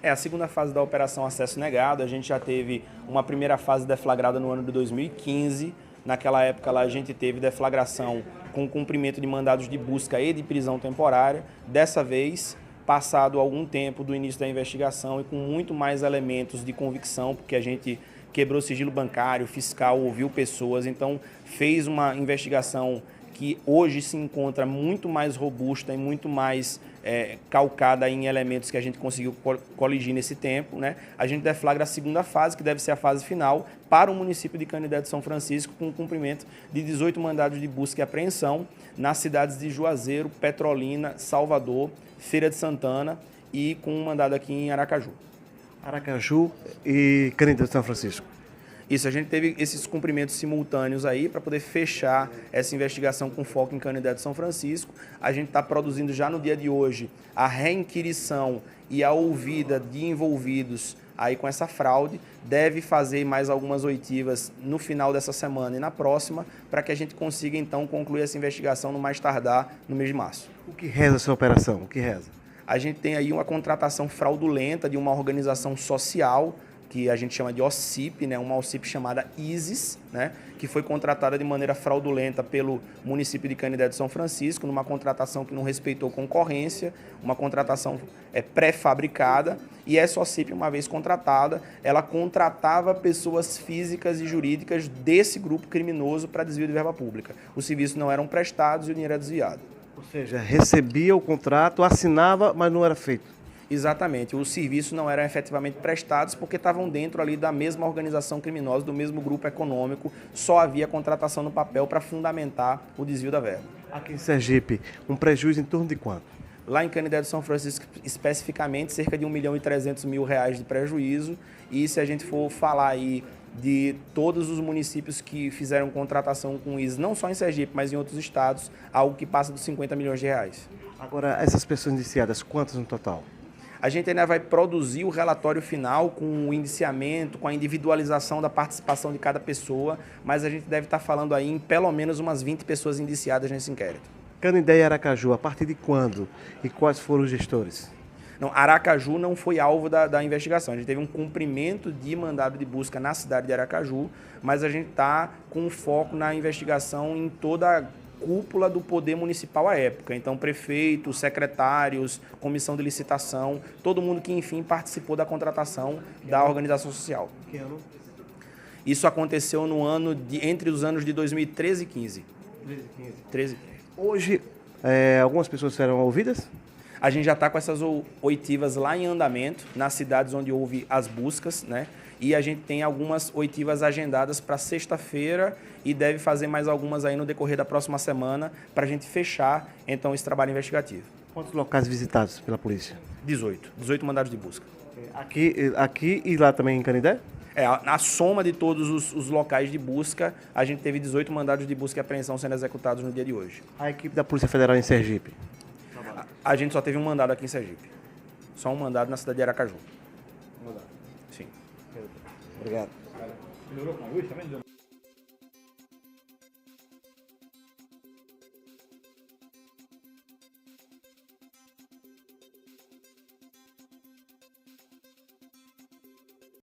A segunda fase da Operação Acesso Negado, a gente já teve uma primeira fase deflagrada no ano de 2015. Naquela época lá a gente teve deflagração com cumprimento de mandados de busca e de prisão temporária. Dessa vez, passado algum tempo do início da investigação e com muito mais elementos de convicção, porque a gente quebrou sigilo bancário, fiscal, ouviu pessoas, então fez uma investigação que hoje se encontra muito mais robusta e muito mais calcada em elementos que a gente conseguiu coligir nesse tempo, né? A gente deflagra a segunda fase, que deve ser a fase final, para o município de Canindé de São Francisco, com o cumprimento de 18 mandados de busca e apreensão nas cidades de Juazeiro, Petrolina, Salvador, Feira de Santana e com um mandado aqui em Aracaju. Aracaju e Canindé de São Francisco. Isso, a gente teve esses cumprimentos simultâneos aí para poder fechar essa investigação com foco em Canindé de São Francisco. A gente está produzindo já no dia de hoje a reinquirição e a ouvida de envolvidos aí com essa fraude. Deve fazer mais algumas oitivas no final dessa semana e na próxima, para que a gente consiga então concluir essa investigação no mais tardar no mês de março. O que reza essa operação? O que reza? A gente tem aí uma contratação fraudulenta de uma organização social, que a gente chama de OCIP, né, uma OCIP chamada ISIS, né, que foi contratada de maneira fraudulenta pelo município de Canindé de São Francisco, numa contratação que não respeitou concorrência, uma contratação pré-fabricada, e essa OCIP, uma vez contratada, ela contratava pessoas físicas e jurídicas desse grupo criminoso para desvio de verba pública. Os serviços não eram prestados e o dinheiro era desviado. Ou seja, recebia o contrato, assinava, mas não era feito. Exatamente, os serviços não eram efetivamente prestados porque estavam dentro ali da mesma organização criminosa, do mesmo grupo econômico, só havia contratação no papel para fundamentar o desvio da verba. Aqui em Sergipe, um prejuízo em torno de quanto? Lá em Canindé de São Francisco, especificamente, cerca de R$ 1.300.000 de prejuízo, e se a gente for falar aí de todos os municípios que fizeram contratação com isso, não só em Sergipe, mas em outros estados, algo que passa dos R$ 50 milhões. Agora, essas pessoas indiciadas, quantas no total? A gente ainda vai produzir o relatório final com o indiciamento, com a individualização da participação de cada pessoa, mas a gente deve estar falando aí em pelo menos umas 20 pessoas indiciadas nesse inquérito. Canindé e Aracaju, a partir de quando? E quais foram os gestores? Não, Aracaju não foi alvo da investigação. A gente teve um cumprimento de mandado de busca na cidade de Aracaju, mas a gente está com foco na investigação em toda a cúpula do poder municipal à época. Então, prefeitos, secretários, comissão de licitação, todo mundo que, enfim, participou da contratação da organização social. Que ano? Isso aconteceu no ano entre os anos de 2013 e 15. 13 e 15. Hoje, algumas pessoas serão ouvidas? A gente já está com essas oitivas lá em andamento, nas cidades onde houve as buscas, né? E a gente tem algumas oitivas agendadas para sexta-feira e deve fazer mais algumas aí no decorrer da próxima semana para a gente fechar, então, esse trabalho investigativo. Quantos locais visitados pela polícia? 18 mandados de busca. Aqui e lá também em Canindé? Na soma de todos os locais de busca, a gente teve 18 mandados de busca e apreensão sendo executados no dia de hoje. A equipe da Polícia Federal em Sergipe? A gente só teve um mandado aqui em Sergipe. Só um mandado na cidade de Aracaju. Mandado. Sim. Obrigado. Melhorou com a luz também?